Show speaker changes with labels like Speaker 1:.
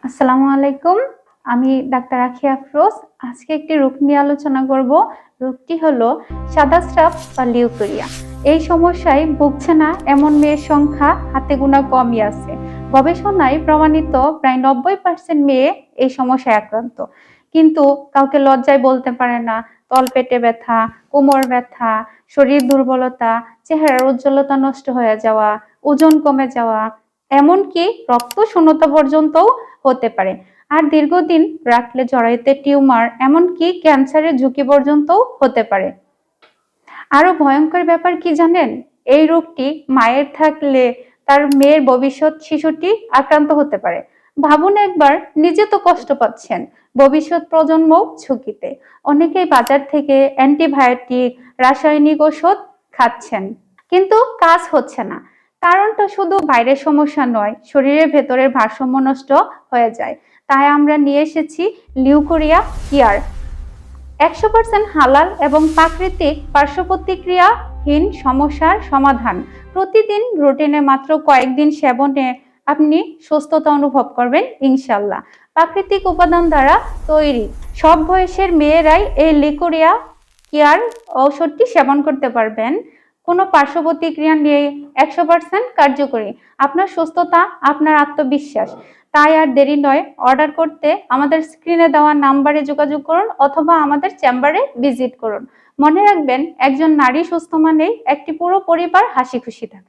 Speaker 1: আসসালামু আলাইকুম। আমি ডাক্তার আখিয়া আফরোজ। আজকে একটি রোগ নিয়ে আলোচনা করব। রোগটি হলো সাদা স্রাব বা লিউকেরিয়া। এই সমস্যায় ভুগছে না এমন মেয়ের সংখ্যা হাতে গোনা কমই আছে। গবেষণায় প্রমাণিত প্রায় 90% মেয়ে এই সমস্যায় আক্রান্ত। কিন্তু কাউকে লজ্জায় বলতে পারে না। তলপেটে ব্যথা, কোমর ব্যথা, শরীর দুর্বলতা, চেহারার উজ্জ্বলতা নষ্ট হয়ে যাওয়া, ওজন কমে যাওয়া, এমনকি রক্ত শূন্যতা পর্যন্তও হতে পারে। আর দীর্ঘদিন রাখলে জরায়ুতে টিউমার, এমনকি ক্যান্সারের ঝুঁকি পর্যন্তও হতে পারে। আরো ভয়ঙ্কর ব্যাপার কি জানেন? এই রোগটি মায়ের থাকলে তার মেয়ের ভবিষ্যৎ শিশুটি আক্রান্ত হতে পারে। ভাবুন একবার, নিজে তো কষ্ট পাচ্ছেন, ভবিষ্যৎ প্রজন্মও ঝুঁকিতে। অনেকেই বাজার থেকে অ্যান্টিবায়োটিক, রাসায়নিক ওষুধ খাচ্ছেন, কিন্তু কাজ হচ্ছে না। কারণটা শুধু বাইরের সমস্যা নয়, শরীরের ভেতরের ভারসাম্য নষ্ট হয়ে যায়। তাই আমরা নিয়ে এসেছি লিউকোরিয়া কিয়ার, 100% হালাল এবং প্রাকৃতিক পার্শ্ব প্রতিক্রিয়াহীন সমস্যার সমাধান। প্রতিদিন রুটিনে মাত্র কয়েকদিন সেবনে আপনি সুস্থতা অনুভব করবেন ইনশাল্লাহ। প্রাকৃতিক উপাদান দ্বারা তৈরি, সব বয়সের মেয়েরাই এই লিউকোরিয়া কেয়ার ঔষধটি সেবন করতে পারবেন। কোনো পার্শ্ব প্রতিক্রিয়া নেই, 100% কার্যকরী। আপনার সুস্থতা, আপনার আত্মবিশ্বাস। তাই আর দেরি নয়, অর্ডার করতে আমাদের স্ক্রিনে দেওয়া নাম্বারে যোগাযোগ করুন অথবা আমাদের চেম্বারে ভিজিট করুন। মনে রাখবেন, একজন নারী সুস্থ মানেই একটি পুরো পরিবার হাসি খুশি থাকে।